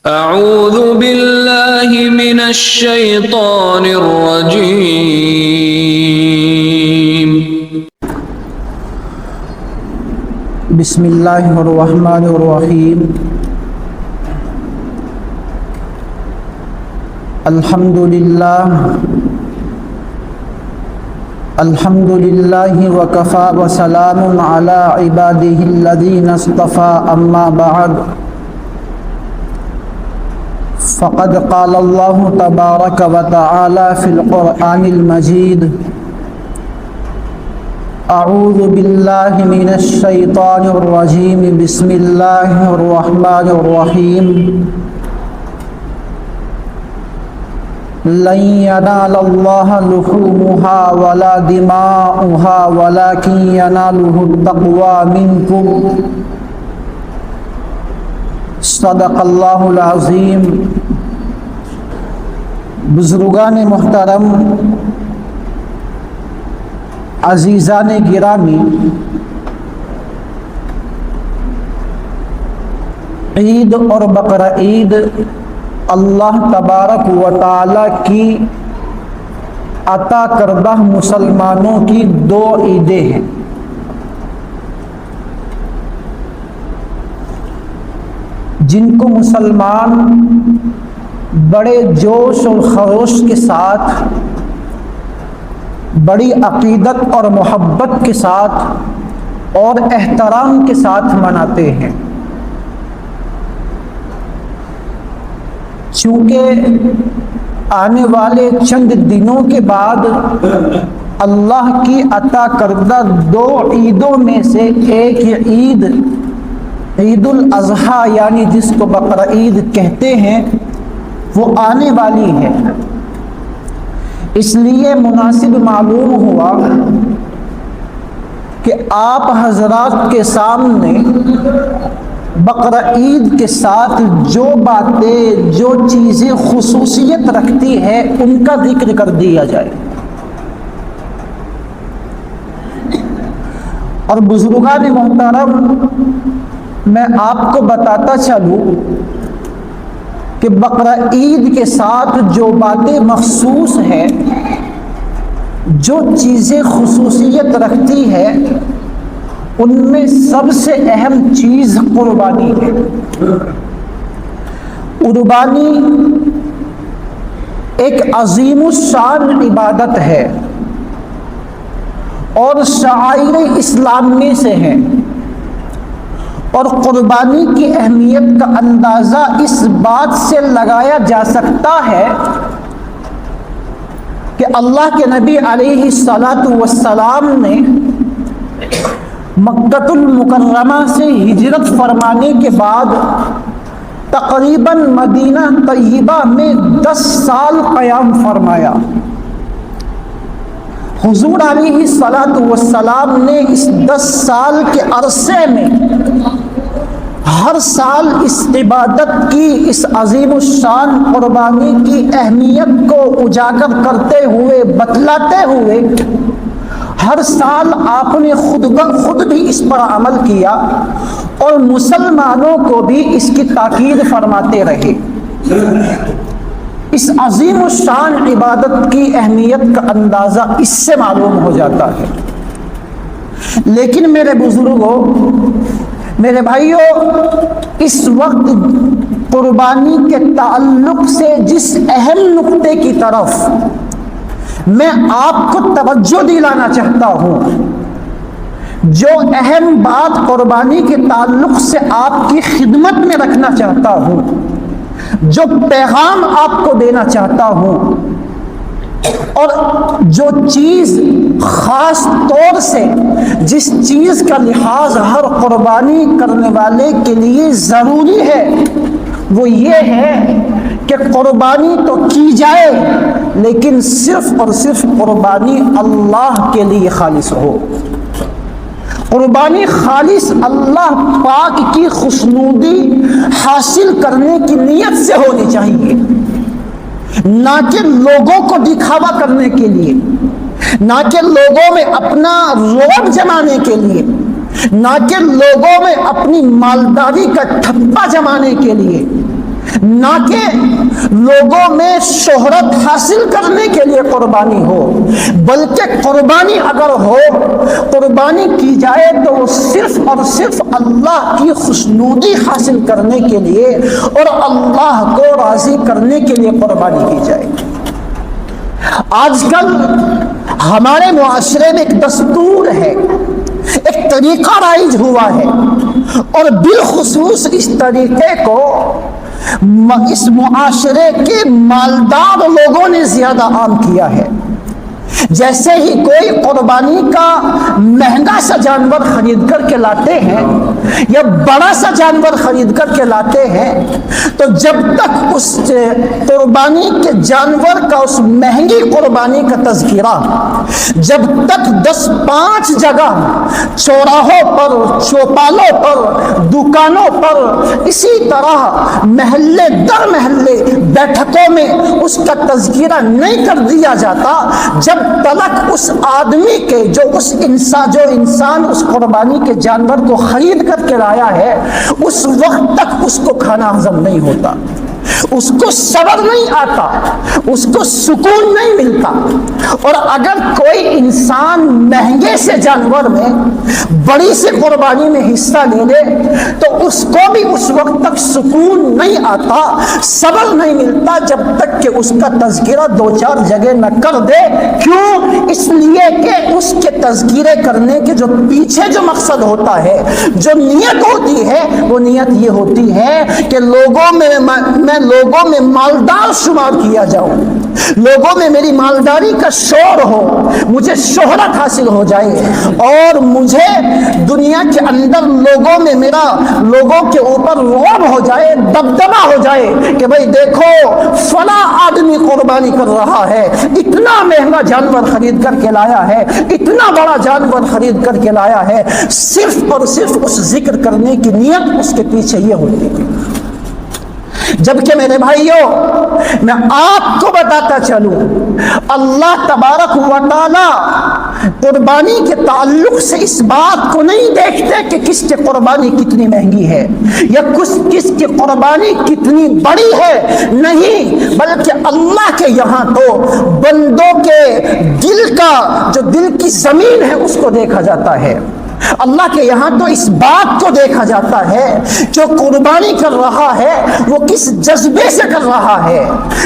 أعوذ بالله من الشيطان الرجيم. بسم اللہ الرحمن الرحیم. الحمد للہ وکفى وسلام علی عباده الذین اصطفى. اما بعد فقد قال اللہ تبارک وتعالی فی القرآن المجید: اعوذ باللہ من الشیطان الرجیم. بسم اللہ الرحمن الرحیم. لن ینال اللہ لحومها ولا دماؤها ولکن ینالہ التقوی منکم. صدق اللہ العظیم. بزرگان محترم، عزیزان گرامی، عید اور بقرہ عید اللہ تبارک و تعالی کی عطا کردہ مسلمانوں کی دو عیدیں ہیں. جن کو مسلمان بڑے جوش اور خروش کے ساتھ، بڑی عقیدت اور محبت کے ساتھ اور احترام کے ساتھ مناتے ہیں. چونکہ آنے والے چند دنوں کے بعد اللہ کی عطا کردہ دو عیدوں میں سے ایک عید، عید الاضحیٰ یعنی جس کو بقرہ عید کہتے ہیں، وہ آنے والی ہے. اس لیے مناسب معلوم ہوا کہ آپ حضرات کے سامنے بقرہ عید کے ساتھ جو باتیں، جو چیزیں خصوصیت رکھتی ہیں، ان کا ذکر کر دیا جائے. اور بزرگان محترم، میں آپ کو بتاتا چلوں کہ بقرہ عید کے ساتھ جو باتیں مخصوص ہیں، جو چیزیں خصوصیت رکھتی ہے، ان میں سب سے اہم چیز قربانی ہے. قربانی ایک عظیم الشان عبادت ہے اور شعائر اسلام میں سے ہے. اور قربانی کی اہمیت کا اندازہ اس بات سے لگایا جا سکتا ہے کہ اللہ کے نبی علیہ الصلاۃ والسلام نے مکۃ المکرمہ سے ہجرت فرمانے کے بعد تقریباً مدینہ طیبہ میں 10 سال قیام فرمایا. حضور علیہ الصلاۃ والسلام نے اس 10 سال کے عرصے میں ہر سال اس عبادت کی، اس عظیم الشان قربانی کی اہمیت کو اجاگر کرتے ہوئے، بتلاتے ہوئے، ہر سال آپ نے خود بھی اس پر عمل کیا اور مسلمانوں کو بھی اس کی تاکید فرماتے رہے. اس عظیم الشان عبادت کی اہمیت کا اندازہ اس سے معلوم ہو جاتا ہے. لیکن میرے بزرگوں، میرے بھائیوں، اس وقت قربانی کے تعلق سے جس اہم نقطے کی طرف میں آپ کو توجہ دلانا چاہتا ہوں، جو اہم بات قربانی کے تعلق سے آپ کی خدمت میں رکھنا چاہتا ہوں، جو پیغام آپ کو دینا چاہتا ہوں، اور جو چیز خاص طور سے جس چیز کا لحاظ ہر قربانی کرنے والے کے لیے ضروری ہے، وہ یہ ہے کہ قربانی تو کی جائے لیکن صرف اور صرف قربانی اللہ کے لیے خالص ہو. قربانی خالص اللہ پاک کی خوشنودی حاصل کرنے کی نیت سے ہونی چاہیے، نہ کہ لوگوں کو دکھاوا کرنے کے لیے، نہ کہ لوگوں میں اپنا روب جمانے کے لیے، نہ کہ لوگوں میں اپنی مالداری کا ٹھپا جمانے کے لیے، نہ کہ لوگوں میں شہرت حاصل کرنے کے لیے قربانی ہو، بلکہ قربانی اگر ہو، قربانی کی جائے تو وہ صرف اور صرف اللہ کی خوشنودی حاصل کرنے کے لیے اور اللہ کو راضی کرنے کے لیے قربانی کی جائے۔ آج کل ہمارے معاشرے میں ایک دستور ہے، ایک طریقہ رائج ہوا ہے، اور بالخصوص اس طریقے کو اس معاشرے کے مالدار لوگوں نے زیادہ عام کیا ہے۔ جیسے ہی کوئی قربانی کا مہنگا سا جانور خرید کر کے لاتے ہیں یا بڑا سا جانور خرید کر کے لاتے ہیں، تو جب تک اس قربانی کے جانور کا، اس مہنگی قربانی کا تذکرہ جب تک 10-5 جگہ چوراہوں پر، چوپالوں پر، دکانوں پر، اسی طرح محلے در محلے بیٹھکوں میں اس کا تذکرہ نہیں کر دیا جاتا، جب تلک اس آدمی کے جو انسان اس قربانی کے جانور کو خرید کر کے لایا ہے، اس وقت تک اس کو کھانا ہضم نہیں ہوتا، اس کو صبر نہیں آتا، اس کو سکون نہیں ملتا۔ اور اگر کوئی انسان مہنگے سے جانور میں بڑی سی قربانی میں حصہ لے لے تو اس کو بھی اس وقت تک سکون نہیں آتا، صبر نہیں ملتا، جب تک کہ اس کا تذکرہ 2-4 جگہ نہ کر دے۔ کیوں؟ اس لیے کہ اس کے تذکرے کرنے کے جو پیچھے جو مقصد ہوتا ہے، جو نیت ہوتی ہے، وہ نیت یہ ہوتی ہے کہ لوگوں میں مالدار شمار کیا جاؤں، لوگوں میں میری مالداری کا شور ہو، مجھے شہرت حاصل ہو جائے، اور مجھے دنیا کے اندر لوگوں کے اوپر رعب ہو جائے، دبدبا ہو جائے کہ بھئی دیکھو فلاں آدمی قربانی کر رہا ہے، اتنا مہنگا جانور خرید کر کے لایا ہے، اتنا بڑا جانور خرید کر کے لایا ہے۔ صرف اور صرف اس ذکر کرنے کی نیت اس کے پیچھے یہ ہوتی ہے۔ جبکہ میرے بھائیوں، میں آپ کو بتاتا چلوں، اللہ تبارک و تعالی قربانی کے تعلق سے اس بات کو نہیں دیکھتے کہ کس کی قربانی کتنی مہنگی ہے یا کس کی قربانی کتنی بڑی ہے، نہیں، بلکہ اللہ کے یہاں تو بندوں کے دل کا، جو دل کی زمین ہے، اس کو دیکھا جاتا ہے۔ اللہ کے یہاں تو اس بات کو دیکھا جاتا ہے جو قربانی کر رہا ہے وہ کس جذبے سے کر رہا ہے،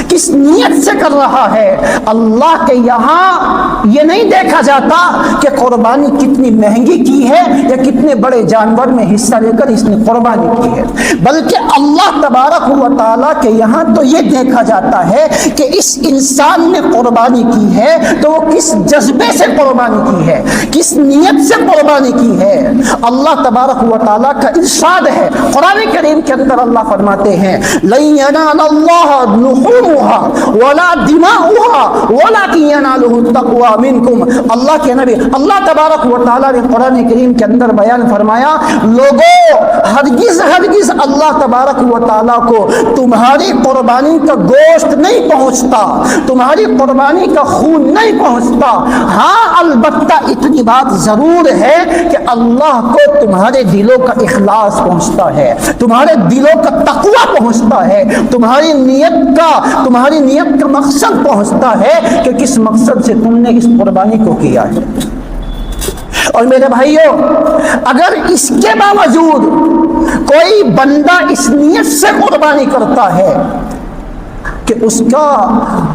کس نیت سے کر رہا ہے۔ اللہ کے یہاں یہ نہیں دیکھا جاتا کہ قربانی کتنی مہنگی کی ہے یا کتنے بڑے جانور میں حصہ لے کر اس نے قربانی کی ہے، بلکہ اللہ تبارک و تعالیٰ کے یہاں تو یہ دیکھا جاتا ہے کہ اس انسان نے قربانی کی ہے تو وہ کس جذبے سے قربانی کی ہے، کس نیت سے قربانی کی ہے۔ اللہ تبارک و تعالیٰ کا ارشاد ہے قرآن کریم کے اندر، اللہ فرماتے ہیں لَن يَنَالَ اللَّهَ لُحُومُهَا وَلَا دِمَاؤُهَا وَلَكِنْ يَنَالُهُ التَّقْوَى مِنْكُمْ۔ اللہ کے نبی اللہ تبارک و تعالیٰ نے قرآن کریم کے اندر بیان فرمایا، لوگوں ہرگز اللہ تبارک و تعالیٰ کو تمہاری قربانی کا گوشت نہیں پہنچتا، تمہاری قربانی کا خون نہیں پہنچتا، ہاں البتہ اتنی بات ضرور ہے کہ اللہ کو تمہارے دلوں کا اخلاص پہنچتا ہے، تمہارے دلوں کا تقوی پہنچتا ہے، تمہاری نیت کا مقصد پہنچتا ہے کہ کس مقصد سے تم نے اس قربانی کو کیا ہے۔ اور میرے بھائیوں، اگر اس کے باوجود کوئی بندہ اس نیت سے قربانی کرتا ہے کہ اس کا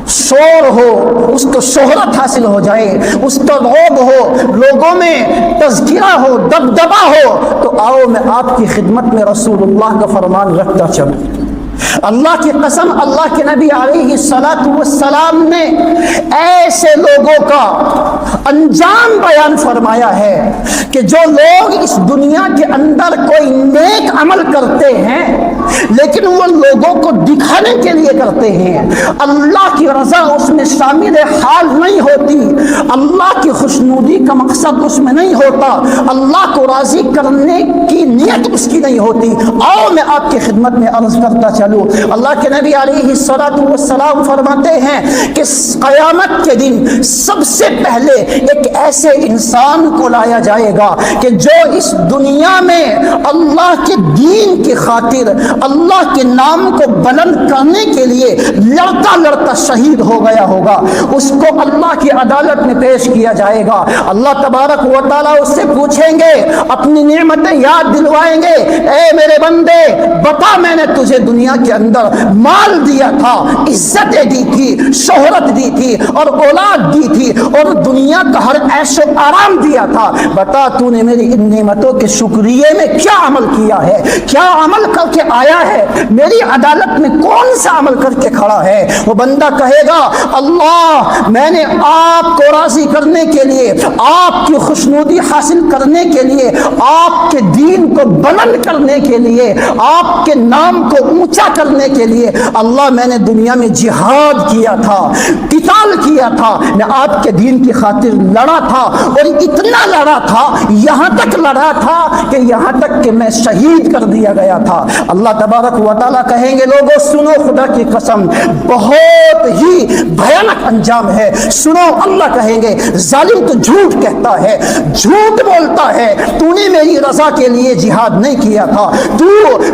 شور ہو، اس کو شہرت حاصل ہو جائے، اس کا رعب ہو، لوگوں میں تذکرہ ہو، دبدبا ہو، تو آؤ میں آپ کی خدمت میں رسول اللہ کا فرمان رکھتا چلوں۔ اللہ کی قسم، اللہ کے نبی علیہ السلام نے ایسے لوگوں کا انجام بیان فرمایا ہے کہ جو لوگ اس دنیا کے اندر کوئی نیک عمل کرتے ہیں لیکن وہ لوگوں کو دکھانے کے لیے کرتے ہیں، اللہ کی رضا اس میں شامل حال نہیں ہوتی، اللہ کی خوشنودی کا مقصد اس میں نہیں ہوتا، اللہ کو راضی کرنے کی نیت اس کی نہیں ہوتی۔ آؤ میں آپ کی خدمت میں عرض کرتا چلوں، اللہ کے نبی علیہ السلام فرماتے ہیں کہ قیامت کے دن سب سے پہلے ایک ایسے انسان کو لایا جائے گا کہ جو اس دنیا میں اللہ کے دین کی خاطر، اللہ کے نام کو بلند کرنے کے لیے لڑتا لڑتا شہید ہو گیا ہوگا، اس کو اللہ کی عدالت میں پیش کیا جائے گا۔ اللہ تبارک و تعالیٰ اس سے پوچھیں گے، اپنی نعمتیں یاد دلوائیں گے، اے میرے بندے بتا میں نے تجھے دنیا کے اندر مال دیا تھا، عزتیں دی تھی، شہرت دی تھی اور اولاد دی تھی اور دنیا کا ہر عیش و آرام دیا تھا، بتا تو نے میری ان نعمتوں کے شکریے میں کیا عمل کیا ہے، کیا عمل کر کے آیا ہے، میری عدالت میں کون سا عمل کر کے کھڑا ہے؟ وہ بندہ کہے گا اللہ میں نے آپ کو راضی کرنے کے لیے، آپ کی خوشنودی حاصل کرنے کے لیے، آپ کے دین کو بلند کرنے کے لیے، آپ کے نام کو اونچا کرنے کے لیے اللہ میں نے دنیا میں جہاد کیا تھا، قتال کیا تھا، میں آپ کے دین کی خاطر لڑا تھا اور اتنا لڑا تھا، یہاں تک لڑا تھا کہ یہاں تک کہ میں شہید کر دیا گیا تھا۔ اللہ تبارک و تعالیٰ کہیں گے لوگوں سنو خدا کی قسم بہت ہی بھیانک انجام ہے، سنو اللہ کہیں گے ظالم تو جھوٹ کہتا ہے، جھوٹ بولتا ہے، تو نے میری رضا کے لیے جہاد نہیں کیا تھا، تو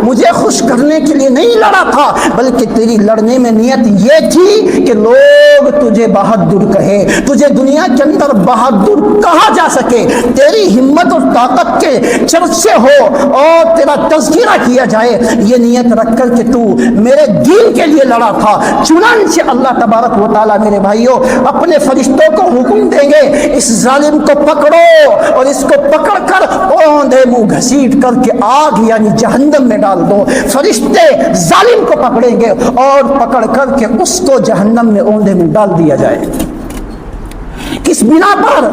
مجھے خوش کرنے کے لیے نہیں لڑا تھا، بلکہ تیری لڑنے میں نیت یہ تھی کہ لوگ تجھے بہادر کہے، تجھے دنیا کے اندر بہادر کہا جا سکے، تیری ہمت اور طاقت کے چرچے ہو اور تیرا تذکرہ کیا جائے، یہ نیت رکھ کر کہ تو میرے دین کے لیے لڑا تھا۔ چنانچہ اللہ تبارک و تعالیٰ میرے بھائیوں اپنے فرشتوں کو حکم دیں گے اس ظالم کو پکڑو اور اس کو پکڑ کر اوندے منہ گھسیٹ کر کے آگ یعنی جہنم میں ڈال دو۔ فرشتے ظالم کو پکڑیں گے اور پکڑ کر کے اس کو جہنم میں اوندے منہ ڈال دیا جائے۔ کس بنا پر؟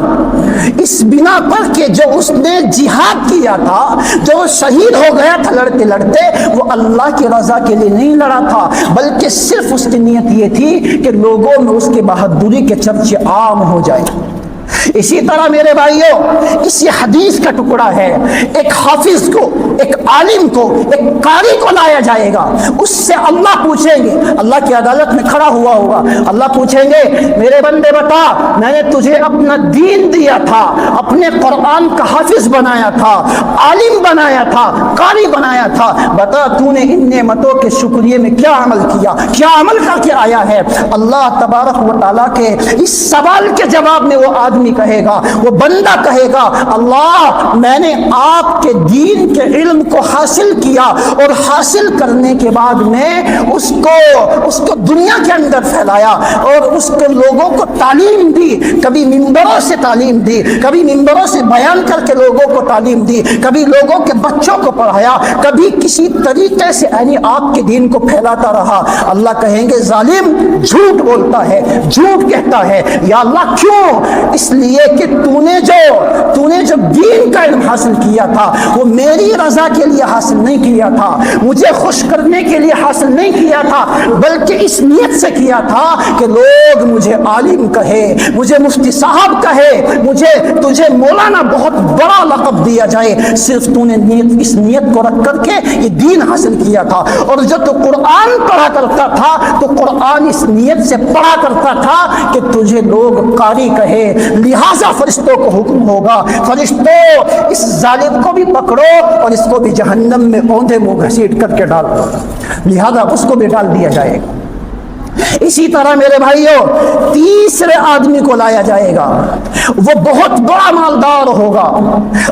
اس بنا پر کہ جو اس نے جہاد کیا تھا، جو شہید ہو گیا تھا لڑتے لڑتے، وہ اللہ کی رضا کے لیے نہیں لڑا تھا، بلکہ صرف اس کی نیت یہ تھی کہ لوگوں میں اس کی بہادری کے چرچے عام ہو جائیں۔ اسی طرح میرے بھائیوں اسی حدیث کا ٹکڑا ہے، ایک حافظ کو، ایک عالم کو، ایک قاری کو لایا جائے گا، اس سے اللہ پوچھیں گے، اللہ کی عدالت میں کھڑا ہوا ہوگا، اللہ پوچھیں گے میرے بندے بتا میں نے تجھے اپنا دین دیا تھا، اپنے قرآن کا حافظ بنایا تھا، عالم بنایا تھا، قاری بنایا تھا، بتا تو نے ان نعمتوں کے شکریے میں کیا عمل کیا، کیا عمل کر کے آیا ہے؟ اللہ تبارک و تعالیٰ کے اس سوال کے جواب میں وہ آدمی کہے گا، وہ بندہ کہے گا اللہ میں نے آپ کے دین کے علم کو حاصل کیا اور حاصل کرنے کے بعد میں اس کو دنیا کے اندر پھیلایا اور اس کو لوگوں کو تعلیم دی، کبھی ممبروں سے تعلیم دی، کبھی ممبروں سے بیان کر کے لوگوں کو تعلیم دی، کبھی لوگوں کے بچوں کو پڑھایا، کبھی کسی طریقے سے یعنی آپ کے دین کو پھیلاتا رہا۔ اللہ کہیں گے ظالم جھوٹ بولتا ہے، جھوٹ کہتا ہے، یا اللہ کیوں؟ اس لیے کہ تو نے جو دین کا علم حاصل کیا تھا وہ میری رضا کے لیے حاصل نہیں کیا تھا، مجھے خوش کرنے کے لیے حاصل نہیں کیا تھا، بلکہ اس نیت سے کیا تھا کہ لوگ مجھے عالم کہے، مجھے مفتی صاحب کہے، تجھے مولانا بہت بڑا لقب دیا جائے، صرف تو نے اس نیت کو رکھ کر کے یہ دین حاصل کیا تھا۔ اور جو تو قرآن پڑھا کرتا تھا تو قرآن اس نیت سے پڑھا کرتا تھا کہ تجھے لوگ قاری کہے، لہذا فرشتوں کو حکم ہوگا فرشتوں اس ظالم کو بھی پکڑو اور اس کو بھی جہنم میں اوندے منہ گھسیٹ کر کے ڈال دو، لہذا اس کو بھی ڈال دیا جائے گا۔ اسی طرح میرے بھائیوں تیسرے آدمی کو لایا جائے گا، وہ بہت بڑا مالدار ہوگا،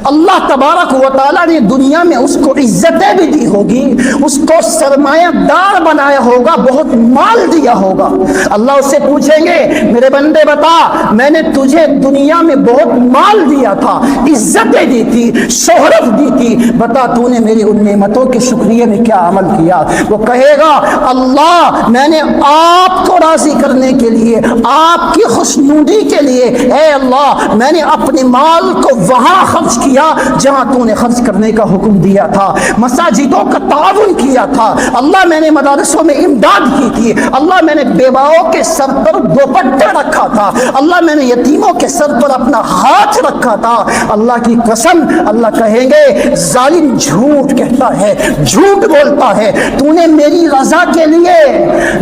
اللہ تبارک و تعالیٰ نے دنیا میں اس کو عزتیں بھی دی ہوگی، اس کو سرمایہ دار بنایا ہوگا، بہت مال دیا ہوگا۔ اللہ اس سے پوچھیں گے میرے بندے بتا میں نے تجھے دنیا میں بہت مال دیا تھا، عزتیں دی تھی، شہرت دی تھی، بتا تو نے میری ان نعمتوں کے شکریہ میں کیا عمل کیا؟ وہ کہے گا اللہ میں نے آپ کو راضی کرنے کے لیے، آپ کی خوشنودی کے لیے اے اللہ میں نے اپنے مال کو وہاں خرچ کیا جہاں تو نے خرچ کرنے کا حکم دیا تھا، مساجدوں کا تعاون کیا تھا، اللہ میں نے مدارسوں میں امداد کی تھی، اللہ میں نے بیواؤں کے سر پر دوپٹے رکھا تھا، اللہ میں نے یتیموں کے سر پر اپنا ہاتھ رکھا تھا۔ اللہ کی قسم اللہ کہیں گے ظالم جھوٹ کہتا ہے، جھوٹ بولتا ہے، تو نے میری رضا کے لیے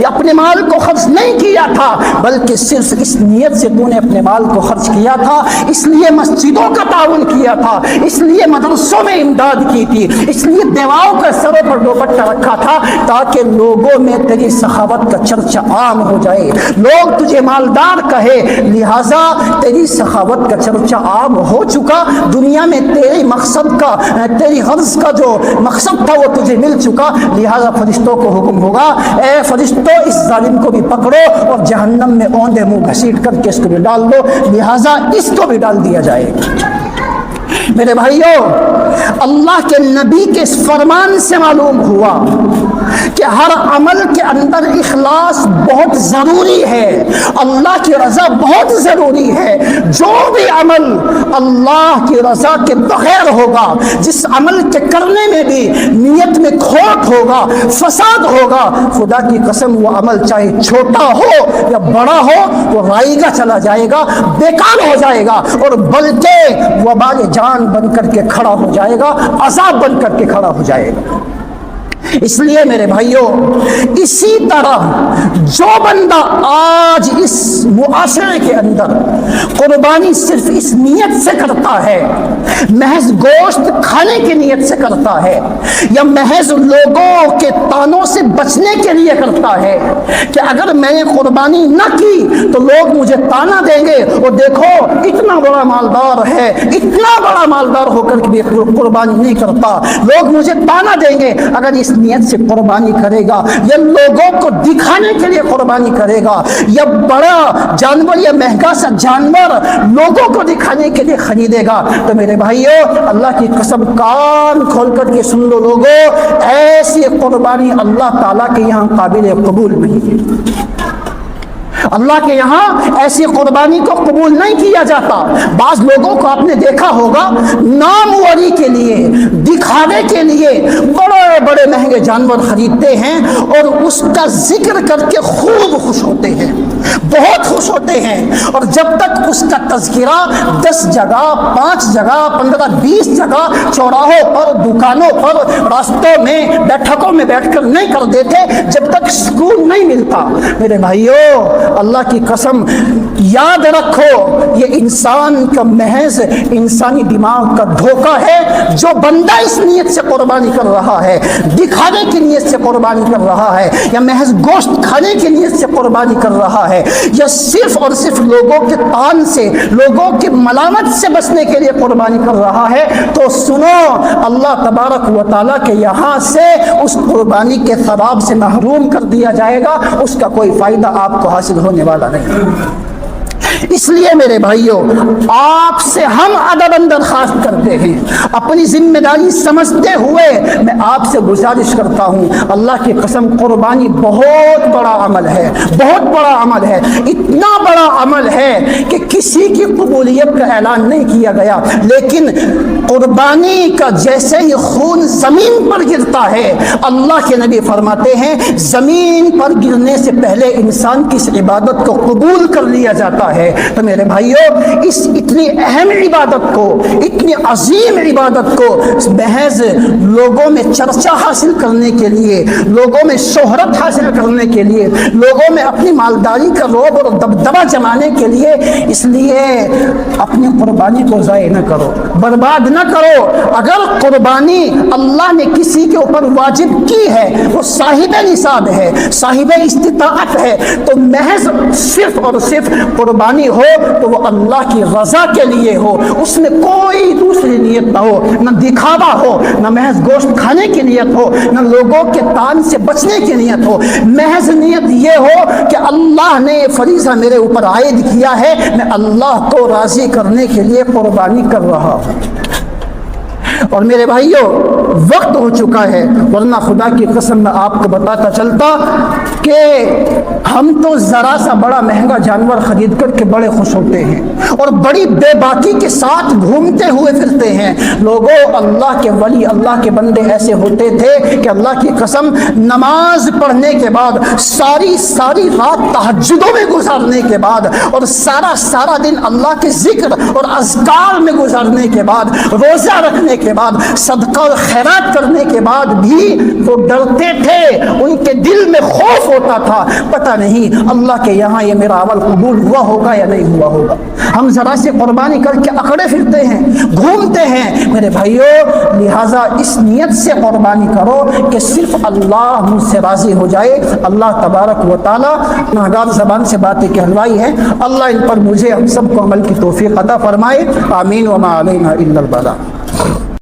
اپنے مال کو کو خرچ نہیں کیا تھا، بلکہ صرف اس نیت سے تو نے اپنے مال کو خرچ کیا تھا، اس لیے مسجدوں کا تعاون کیا تھا، اس لیے مدرسوں میں امداد کی تھی، اس لیے دیواؤں کا سروں پر دوپٹہ رکھا تھا، تاکہ لوگوں میں تیری سخاوت کا چرچا عام ہو جائے، لوگ تجھے مالدار کہے، لہٰذا تیری سخاوت کا چرچا عام ہو چکا، دنیا میں تیری مقصد کا، تیری غرض کا جو مقصد تھا وہ تجھے مل چکا، لہٰذا فرشتوں کو حکم ہوگا، اے فرشتوں اس ظالم کو بھی پکڑو اور جہنم میں اوندے منہ گھسیٹ کر کے اس کو بھی ڈال دو، لہٰذا اس کو بھی ڈال دیا جائے گا۔ میرے بھائیوں، اللہ کے نبی کے اس فرمان سے معلوم ہوا کہ ہر عمل کے اندر اخلاص بہت ضروری ہے، اللہ کی رضا بہت ضروری ہے، جو بھی عمل اللہ کی رضا کے بغیر ہوگا، جس عمل کے کرنے میں بھی نیت میں کھوٹ ہوگا، فساد ہوگا، خدا کی قسم وہ عمل چاہے چھوٹا ہو یا بڑا ہو وہ رائیگا چلا جائے گا، بیکار ہو جائے گا، اور بلکہ وبال جان بن کر کے کھڑا ہو جائے گا، عذاب بن کر کے کھڑا ہو جائے گا۔ اس لیے میرے بھائیوں، اسی طرح جو بندہ آج اس معاشرے کے اندر قربانی صرف اس نیت سے کرتا ہے، محض گوشت کھانے کی نیت سے کرتا ہے، یا محض لوگوں کے طعنوں سے بچنے کے لیے کرتا ہے کہ اگر میں نے قربانی نہ کی تو لوگ مجھے طعنہ دیں گے، اور دیکھو اتنا بڑا مالدار ہے، اتنا بڑا مالدار ہو کر بھی قربانی نہیں کرتا، لوگ مجھے طعنہ دیں گے، اگر اس نیت سے قربانی کرے گا یا لوگوں کو دکھانے کے لیے قربانی کرے گا، یا بڑا جانور یا مہنگا سا جانور لوگوں کو دکھانے کے لیے خریدے گا، تو میرے بھائیوں اللہ کی قسم کان کھول کر کے سن لو لوگوں، ایسی قربانی اللہ تعالیٰ کے یہاں قابل قبول نہیں ہے۔ اللہ کے یہاں ایسی قربانی کو قبول نہیں کیا جاتا۔ بعض لوگوں کو آپ نے دیکھا ہوگا ناموری کے لیے، دکھانے کے لیے بڑے بڑے مہنگے جانور خریدتے ہیں اور اس کا ذکر کر کے خوب خوش ہوتے ہیں، بہت خوش ہوتے ہیں، اور جب تک اس کا تذکرہ 10 جگہ 5 جگہ 15 20 جگہ چوراہوں پر، دکانوں پر، راستوں میں، بیٹھکوں میں بیٹھ کر نہیں کر دیتے، جب تک سکون نہیں ملتا۔ میرے بھائیوں اللہ کی قسم یاد رکھو، یہ انسان کا محض انسانی دماغ کا دھوکہ ہے۔ جو بندہ اس نیت سے قربانی کر رہا ہے، دکھانے کی نیت سے قربانی کر رہا ہے، یا محض گوشت کھانے کی نیت سے قربانی کر رہا ہے، یا صرف اور صرف لوگوں کے طعن سے، لوگوں کی ملامت سے بچنے کے لیے قربانی کر رہا ہے، تو سنو اللہ تبارک و تعالیٰ کے یہاں سے اس قربانی کے ثواب سے محروم کر دیا جائے گا، اس کا کوئی فائدہ آپ کو حاصل ہونے والا نہیں۔ اس لیے میرے بھائیوں، آپ سے ہم ادب درخواست کرتے ہیں، اپنی ذمہ داری سمجھتے ہوئے میں آپ سے گزارش کرتا ہوں، اللہ کی قسم قربانی بہت بڑا عمل ہے، بہت بڑا عمل ہے، اتنا بڑا عمل ہے کہ کسی کی قبولیت کا اعلان نہیں کیا گیا، لیکن قربانی کا جیسے ہی خون زمین پر گرتا ہے، اللہ کے نبی فرماتے ہیں زمین پر گرنے سے پہلے انسان کی اس عبادت کو قبول کر لیا جاتا ہے۔ تو میرے بھائیوں، اس اتنی اہم عبادت کو، اتنی عظیم عبادت کو محض لوگوں میں چرچا حاصل کرنے کے لیے، لوگوں میں شہرت حاصل کرنے کے لیے، لوگوں میں اپنی مالداری کا روب اور دبدبہ جمانے کے لیے، اس لیے اپنی قربانی کو ضائع نہ کرو، برباد نہ کرو۔ اگر قربانی اللہ نے کسی کے اوپر واجب کی ہے، وہ صاحب نصاب ہے، صاحب استطاعت ہے، تو محض صرف اور صرف قربانی ہو تو وہ اللہ کی رضا کے لیے ہو، اس میں کوئی دوسری نیت نہ ہو، نہ دکھاوا ہو، نہ محض گوشت کھانے کی نیت ہو، نہ لوگوں کے طعن سے بچنے کی نیت ہو، محض نیت یہ ہو کہ اللہ نے یہ فریضہ میرے اوپر عائد کیا ہے، میں اللہ کو راضی کرنے کے لیے قربانی کر رہا ہوں۔ اور میرے بھائیوں، وقت ہو چکا ہے، ورنہ خدا کی قسم میں آپ کو بتاتا چلتا کہ ہم تو ذرا سا بڑا مہنگا جانور خرید کر کے بڑے خوش ہوتے ہیں اور بڑی بے باکی کے ساتھ گھومتے ہوئے پھرتے ہیں۔ لوگوں، اللہ کے ولی، اللہ کے بندے ایسے ہوتے تھے کہ اللہ کی قسم نماز پڑھنے کے بعد، ساری رات تہجدوں میں گزارنے کے بعد، اور سارا دن اللہ کے ذکر اور اذکار میں گزارنے کے بعد، روزہ رکھنے کے بعد، صدقہ اور خیرات کرنے کے بعد بھی وہ ڈرتے تھے، ان کے دل میں خوف ہوتا تھا پتہ نہیں اللہ کے یہاں یہ میرا عمل قبول ہوا ہوگا یا نہیں ہوا ہوگا. ہم ذرا سے قربانی کر کے اکڑے پھرتے ہیں, گھومتے ہیں. میرے بھائیوں, لہٰذا اس نیت سے قربانی کرو کہ صرف اللہ مجھ سے راضی ہو جائے. اللہ تبارک و تعالیٰ ناگان زبان سے باتیں کہلوائی ہیں, اللہ ان پر مجھے ہم سب کو عمل کی توفیق عطا فرمائے. آمین. وما علینا الا البلاغ.